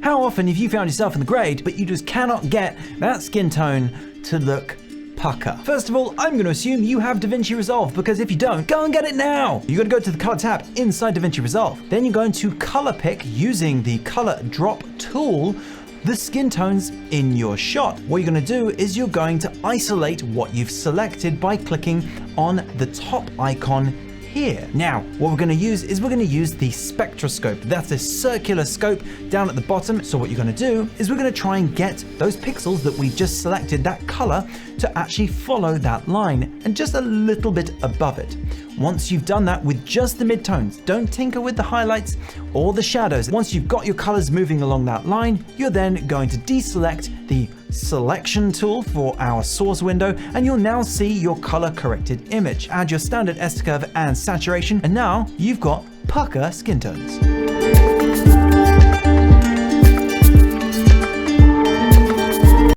How often have you found yourself in the grade, but you just cannot get that skin tone to look pucker? First of all, I'm going to assume you have DaVinci Resolve, because if you don't, go and get it now. You're going to go to the color tab inside DaVinci Resolve. Then you're going to color pick using the color drop tool the skin tones in your shot. What you're going to do is you're going to isolate what you've selected by clicking on the top icon here. Now, what we're going to use is we're going to use the spectroscope. That's a circular scope down at the bottom. So what you're going to do is we're going to try and get those pixels that we just selected, that color, to actually follow that line and just a little bit above it. Once you've done that with just the midtones, don't tinker with the highlights or the shadows. Once you've got your colors moving along that line, you're then going to deselect the selection tool for our source window, and you'll now see your color corrected image. Add your standard S curve and saturation, and now you've got pucker skin tones.